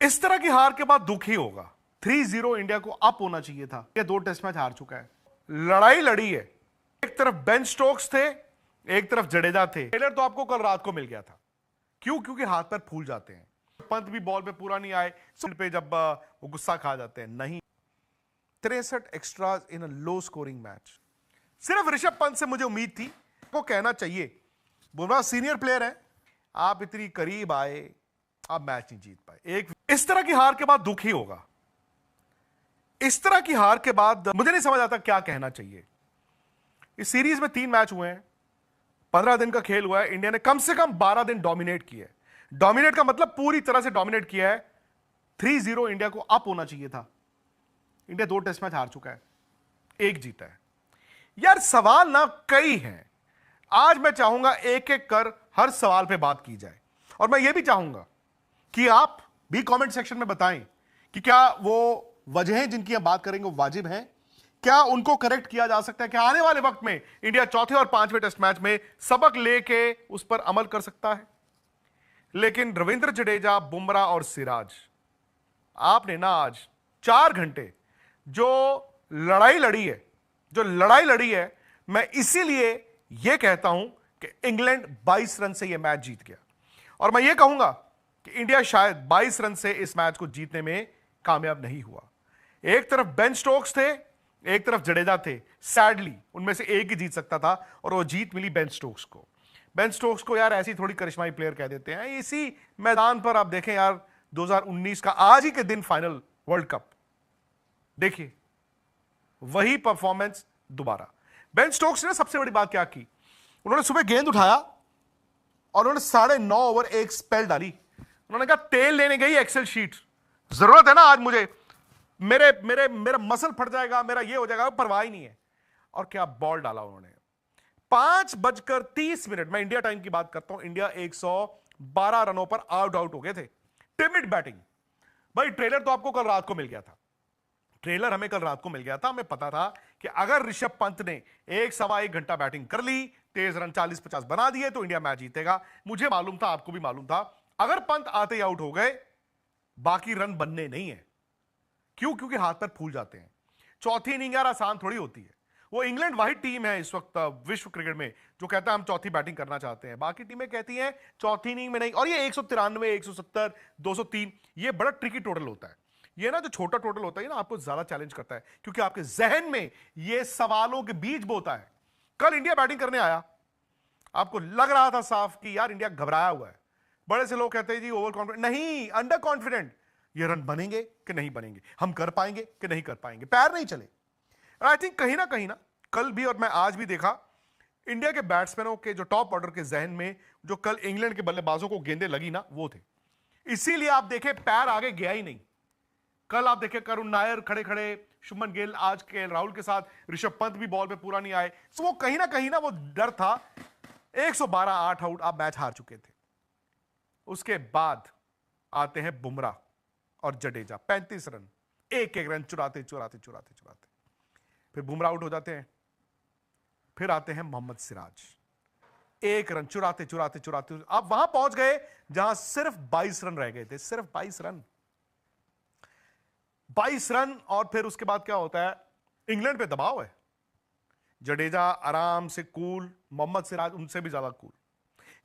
इस तरह की हार के बाद दुख ही होगा। 3-0 इंडिया को अप होना चाहिए था। ये 2 टेस्ट मैच हार चुका है, लड़ाई लड़ी है। एक तरफ बेन स्टोक्स थे, एक तरफ जडेजा थे। टेलर तो आपको कल रात को मिल गया था। क्यों? क्योंकि हाथ पैर फूल जाते हैं। पंत भी बॉल पे पूरा नहीं आए पे जब वो गुस्सा खा जाते हैं। नहीं, 63 एक्स्ट्राज इन अ लो स्कोरिंग मैच। सिर्फ ऋषभ पंत से मुझे उम्मीद थी, को कहना चाहिए बुमराह सीनियर प्लेयर है, आप इतनी करीब आए, आप मैच नहीं जीत पाए। एक इस तरह की हार के बाद दुख ही होगा। इस तरह की हार के बाद मुझे नहीं समझ आता क्या कहना चाहिए। इस सीरीज में 3 मैच हुए हैं, 15 दिन का खेल हुआ है। इंडिया ने कम से कम 12 दिन डोमिनेट किया है। डोमिनेट का मतलब पूरी तरह से डोमिनेट किया है। 3-0 इंडिया को अप होना चाहिए था। इंडिया 2 टेस्ट मैच हार चुका है, 1 जीता है। यार सवाल ना कई हैं, आज मैं चाहूंगा एक एक कर हर सवाल पे बात की जाए। और मैं यह भी चाहूंगा कि आप भी कमेंट सेक्शन में बताएं कि क्या वो वजहें जिनकी हम बात करेंगे वो वाजिब हैं, क्या उनको करेक्ट किया जा सकता है, क्या आने वाले वक्त में इंडिया चौथे और 5वें टेस्ट मैच में सबक लेके उस पर अमल कर सकता है। लेकिन रविंद्र जडेजा, बुमराह और सिराज, आपने ना आज 4 घंटे जो लड़ाई लड़ी है, मैं इसीलिए यह कहता हूं कि इंग्लैंड 22 रन से यह मैच जीत गया। और मैं यह कहूंगा कि इंडिया शायद 22 रन से इस मैच को जीतने में कामयाब नहीं हुआ। एक तरफ बेन स्टोक्स थे, एक तरफ जडेजा थे। सैडली उनमें से एक ही जीत सकता था और वो जीत मिली बेन स्टोक्स को। बेन स्टोक्स को यार ऐसी थोड़ी करिश्माई प्लेयर कह देते हैं। इसी मैदान पर आप देखें यार, 2019 का आज ही के दिन फाइनल वर्ल्ड कप, देखिए वही परफॉर्मेंस दोबारा। बेन स्टोक्स ने सबसे बड़ी बात क्या की, उन्होंने सुबह गेंद उठाया और उन्होंने 9.5 ओवर एक स्पेल डाली। उन्होंने कहा तेल लेने गई एक्सेल शीट, जरूरत है ना आज मुझे, मेरा मसल फट जाएगा, मेरा ये हो जाएगा, परवाह ही नहीं है। और क्या बॉल डाला उन्होंने। 5:30 मैं इंडिया टाइम की बात करता हूं, इंडिया 112 रनों पर आउट हो गए थे। Timid batting. भाई ट्रेलर तो आपको कल रात को मिल गया था, हमें कल रात को मिल गया था। हमें पता था कि अगर ऋषभ पंत ने 1-1.25 घंटा बैटिंग कर ली, तेज रन 40-50 बना दिए तो इंडिया मैच जीतेगा। मुझे मालूम था, आपको भी मालूम था, अगर पंत आते ही आउट हो गए बाकी रन बनने नहीं है। क्यों? क्योंकि हाथ पैर फूल जाते हैं। चौथी इनिंग यार आसान थोड़ी होती है। वो इंग्लैंड वाहिद टीम है इस वक्त विश्व क्रिकेट में जो कहता है हम चौथी बैटिंग करना चाहते हैं। बाकी टीमें कहती हैं चौथी इनिंग में नहीं। और ये 193, 170, 203 ये बड़ा ट्रिकी टोटल होता है। ये ना जो छोटा टोटल होता है ना, आपको ज्यादा चैलेंज करता है क्योंकि आपके जहन में ये सवालों के बीज बोता है। कल इंडिया बैटिंग करने आया, आपको लग रहा था साफ कि यार इंडिया घबराया हुआ है। बड़े से लोग कहते हैं जी ओवर कॉन्फिडेंट, नहीं, अंडर कॉन्फिडेंट। ये रन बनेंगे कि नहीं बनेंगे, हम कर पाएंगे कि नहीं कर पाएंगे, पैर नहीं चले। आई थिंक कहीं ना कल भी और मैं आज भी देखा, इंडिया के बैट्समैनों के जो टॉप ऑर्डर के जहन में जो कल इंग्लैंड के बल्लेबाजों को गेंदें लगी ना, वो थे। इसीलिए आप देखें पैर आगे गया ही नहीं। कल आप देखें करुण नायर खड़े खड़े, शुभमन गिल, आज के राहुल के साथ ऋषभ पंत भी बॉल पे पूरा नहीं आए। तो वो कहीं ना वो डर था। 112 8 आउट, आप मैच हार चुके थे। उसके बाद आते हैं बुमराह और जडेजा, 35 रन, एक रन चुराते। फिर बुमराह आउट हो जाते हैं। फिर आते हैं मोहम्मद सिराज, 1 रन चुराते। आप वहां पहुंच गए जहां सिर्फ 22 रन रह गए थे, सिर्फ 22 रन। और फिर उसके बाद क्या होता है, इंग्लैंड पे दबाव है। जडेजा आराम से कूल, मोहम्मद सिराज उनसे भी ज्यादा कूल।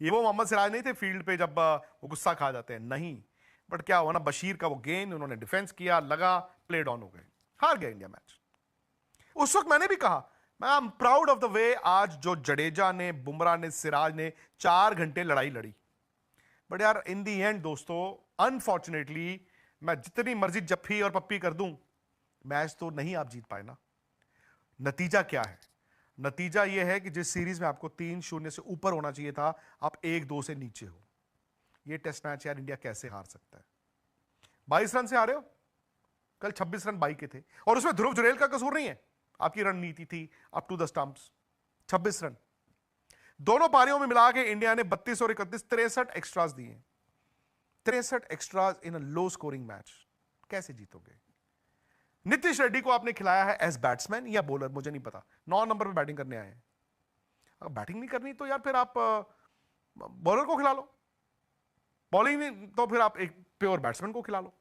ये वो मोहम्मद सिराज नहीं थे फील्ड पे जब वो गुस्सा खा जाते हैं, नहीं। बट क्या हुआ ना, बशीर का वो गेंद, उन्होंने डिफेंस किया, लगा, प्लेड ऑन हो गए, हार गया इंडिया मैच। उस वक्त मैंने भी कहा, मैं I am proud of the way आज जो जडेजा ने, बुमराह ने, सिराज ने 4 घंटे लड़ाई लड़ी। बट यार इन दी एंड दोस्तों, अनफॉर्चुनेटली मैं जितनी मर्जी जफ्फी और पप्पी कर दूं, मैच तो नहीं आप जीत पाए ना। नतीजा क्या है? नतीजा यह है कि जिस सीरीज में आपको 3-0 से ऊपर होना चाहिए था, आप 1-2 से नीचे हो। यह टेस्ट मैच यार इंडिया कैसे हार सकता है? 22 रन से हारे हो। कल 26 रन बाई के थे और उसमें ध्रुव जुरेल का कसूर नहीं है, आपकी रणनीति थी up to the stumps. 26 run दोनों पारियों में मिला के इंडिया ने 32 और 31, 63 एक्स्ट्राज दिए। 63 एक्स्ट्राज इन अ लो स्कोरिंग मैच, कैसे जीतोगे? नीतीश रेड्डी को आपने खिलाया है एज बैट्समैन या बॉलर, मुझे नहीं पता। 9 नंबर पे बैटिंग करने आए हैं। अगर बैटिंग नहीं करनी तो यार फिर आप बॉलर को खिला लो, बॉलिंग नहीं तो फिर आप एक प्योर बैट्समैन को खिला लो।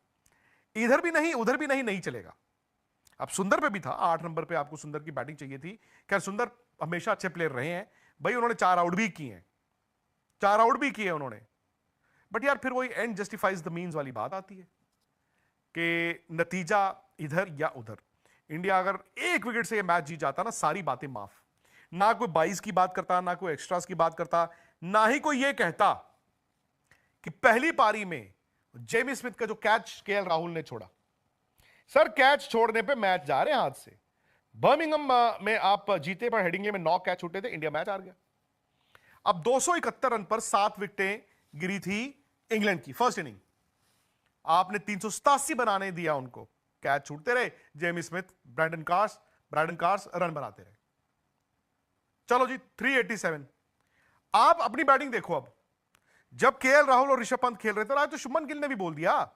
इधर भी नहीं उधर भी नहीं, नहीं चलेगा। अब सुंदर पे भी था, 8 नंबर पे आपको सुंदर की बैटिंग चाहिए थी। खैर सुंदर हमेशा अच्छे प्लेयर रहे हैं भाई, उन्होंने 4 आउट भी किए हैं, 4 आउट भी किए उन्होंने। बट यार फिर वही एंड जस्टिफाइज द मीन्स वाली बात आती है कि नतीजा इधर या उधर। इंडिया अगर 1 विकेट से ये मैच जीत जाता ना, सारी बातें माफ। ना कोई 22 की बात करता, ना कोई एक्स्ट्रास की बात करता, ना ही कोई ये कहता कि पहली पारी में जेमी स्मिथ का जो कैच केएल राहुल ने छोड़ा, सर कैच छोड़ने पे मैच जा रहे हैं हाथ से। बर्मिंघम में आप जीते पर हेडिंग्ले में 9 कैच छूटे थे, इंडिया मैच हार गया। अब 271 रन पर 7 विकेटें गिरी थी इंग्लैंड की फर्स्ट इनिंग। आपने 387 बनाने दिया उनको, कैच छूटते रहे, Jamie Smith, Brandon Carse run बनाते रहे। चलो जी 387। आप अपनी बैटिंग देखो। अब जब केएल राहुल और ऋषभ पंत खेल रहे थे, और आज तो शुभमन गिल ने भी बोल दिया,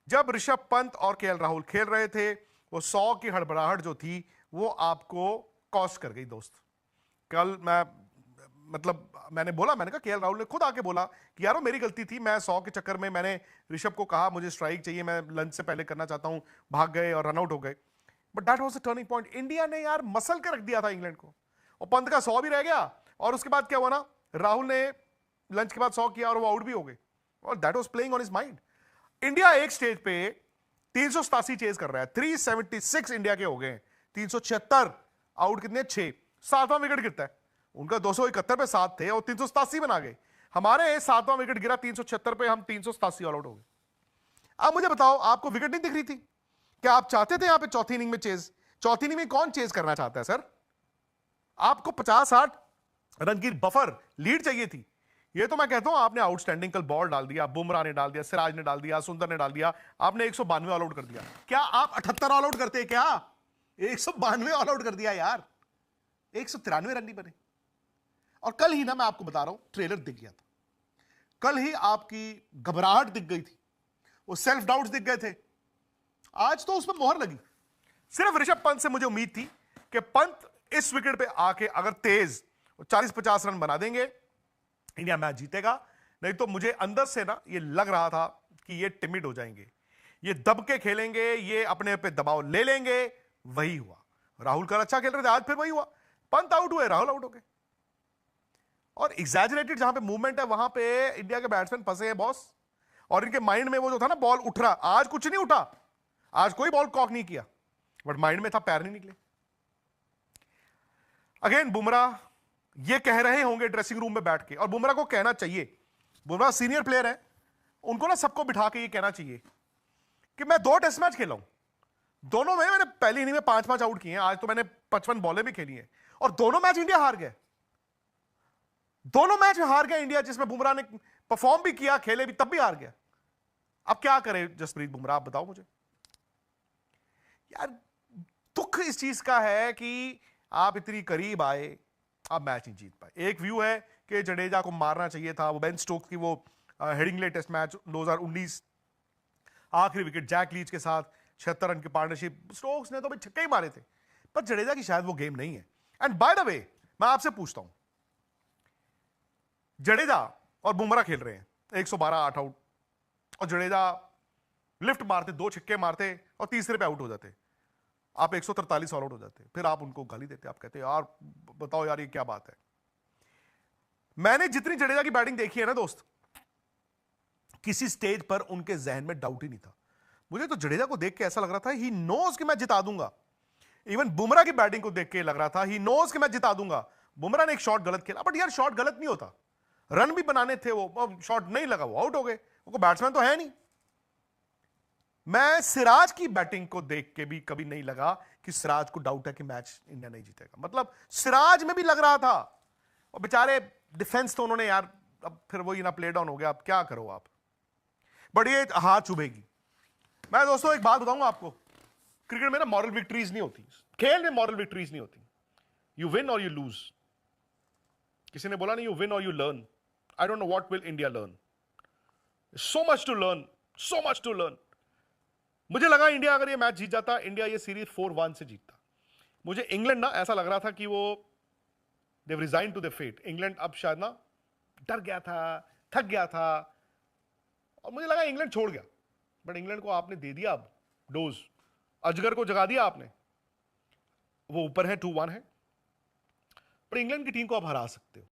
जब ऋषभ पंत और केएल राहुल खेल रहे थे, वो 100 की हड़बड़ाहट जो थी वो आपको कॉस्ट कर गई दोस्त। कल मैंने बोला, मैंने कहा केएल राहुल ने खुद आके बोला कि यारो मेरी गलती थी, मैं 100 के चक्कर में मैंने ऋषभ को कहा मुझे स्ट्राइक चाहिए, मैं लंच से पहले करना चाहता हूं, भाग गए और रनआउट हो गए। But that was the turning point. India ने यार मसल के रख दिया था इंग्लैंड को, और पंत का 100 भी रह गया, और उसके बाद क्या हुआ ना, राहुल ने लंच के बाद 100 किया और वो आउट भी हो गए, और that was playing on his mind. India एक स्टेज पे 387 चेज कर रहा है, 376 इंडिया के हो गए, 376 आउट कितने 6, 7वां विकेट गिरता है। उनका 271 पे 7 थे और 387 बना गए। हमारे 7वां विकेट गिरा 376 पे, हम 387 ऑल आउट हो गए। अब मुझे बताओ, आपको विकेट नहीं दिख रही थी? क्या आप चाहते थे यहां पे चौथी इनिंग में चेज? चौथी इनिंग में कौन चेज करना चाहता है सर? आपको 50-60 रन की बफर लीड चाहिए थी। ये तो मैं कहता हूं आपने आउटस्टैंडिंग कल बॉल डाल दिया, बुमराह ने डाल दिया, सिराज ने डाल दिया, सुंदर ने डाल दिया, आपने 192 ऑल आउट कर दिया। क्या आप 78 ऑल आउट करते? क्या 192 ऑल आउट कर दिया यार, 193 रन नहीं बने। और कल ही ना, मैं आपको बता रहा हूं, ट्रेलर दिख गया था, कल ही आपकी घबराहट दिख गई थी, वो सेल्फ डाउट्स दिख गए थे। आज तो उसमें मोहर लगी। सिर्फ ऋषभ पंत से मुझे उम्मीद थी कि पंत इस विकेट पे आके अगर तेज 40-50 रन बना देंगे, इंडिया मैच जीतेगा। नहीं तो मुझे अंदर से ना ये लग रहा था कि ये टिमिड हो जाएंगे, ये दब के खेलेंगे, ये अपने पे दबाव ले लेंगे। वही हुआ। राहुल कल अच्छा खेल रहे थे, आज फिर वही हुआ, पंत आउट हुए, राहुल आउट हो गए। और एग्जैजरेटेड जहां पे मूवमेंट है, वहां पे इंडिया के बैट्समैन फंसे हैं बॉस, और इनके माइंड में वो जो था ना, बॉल उठ रहा, आज कुछ नहीं उठा, आज कोई बॉल कॉक नहीं किया, बट माइंड में था, पैर नहीं निकले। अगेन बुमराह ये कह रहे होंगे ड्रेसिंग रूम में बैठ के, और बुमराह को कहना चाहिए, बुमराह सीनियर प्लेयर है, उनको ना सबको बिठा के ये कहना चाहिए कि मैं 2 टेस्ट मैच खेला हूं, दोनों में मैंने पहली इनिंग में 5-5 आउट किए हैं, आज तो मैंने 55 बॉलें भी खेली हैं, और दोनों मैच इंडिया हार गया, दोनों मैच हार गया इंडिया, जिसमें बुमराह ने परफॉर्म भी किया, खेले भी, तब भी हार गया। अब क्या करे जसप्रीत बुमराह, आप बताओ मुझे यार। दुख इस चीज का है कि आप इतनी करीब आए, आप मैच नहीं जीत पाए। एक व्यू है कि जडेजा को मारना चाहिए था, वो बेन स्टोक्स की वो हेडिंग्ले टेस्ट मैच 2019 आखिरी विकेट जैक लीच के साथ 76 रन की पार्टनरशिप, स्टोक्स ने तो भाई छक्के ही मारे थे, पर जडेजा की शायद वो गेम नहीं है। एंड बाय द वे मैं आपसे पूछता हूं, जडेजा और बुमराह खेल रहे हैं 112 8 आउट, और जडेजा लिफ्ट मारते, 2 छक्के मारते और तीसरे पे आउट हो जाते, आप 143 ऑल आउट हो जाते, फिर आप उनको गाली देते, आप कहते यार बताओ यार ये क्या बात है। मैंने जितनी जडेजा की बैटिंग देखी है ना दोस्त, किसी स्टेज पर उनके जहन में डाउट ही नहीं था। मुझे तो जडेजा को देख के ऐसा लग रहा था ही नोज कि मैं जिता दूंगा। इवन बुमराह की बैटिंग को देख के लग रहा था ही नोज कि मैं जिता दूंगा। बुमराह ने एक शॉट गलत खेला, बट यार शॉट गलत नहीं होता, रन भी बनाने थे, वो शॉट नहीं लगा, वो आउट हो गए, वो बैट्समैन तो है नहीं। मैं सिराज की बैटिंग को देख के भी कभी नहीं लगा कि सिराज को डाउट है कि मैच इंडिया नहीं जीतेगा, मतलब सिराज में भी लग रहा था, और बेचारे डिफेंस तो उन्होंने यार, अब फिर वही ना प्ले डाउन हो गया, अब क्या करो आप, बट ये हाथ चुभेगी। मैं दोस्तों एक बात बताऊंगा आपको, क्रिकेट में ना मॉरल विक्ट्रीज नहीं होती, खेल में मॉरल विक्ट्रीज नहीं होती, यू विन और यू लूज। किसी ने बोला नहीं, यू विन और you learn. I don't know what will India learn, so much to learn, so much to learn. मुझे लगा इंडिया अगर ये मैच जीत जाता, इंडिया ये सीरीज 4-1 से जीतता। मुझे इंग्लैंड ना ऐसा लग रहा था कि वो they've resign to the fate, England अब शायद ना डर गया था, थक गया था, और मुझे लगा इंग्लैंड छोड़ गया, बट इंग्लैंड को आपने दे दिया अब डोज, अजगर को जगा दिया आपने, वो ऊपर है 2-1 है, पर इंग्लैंड की टीम को आप हरा सकते हो।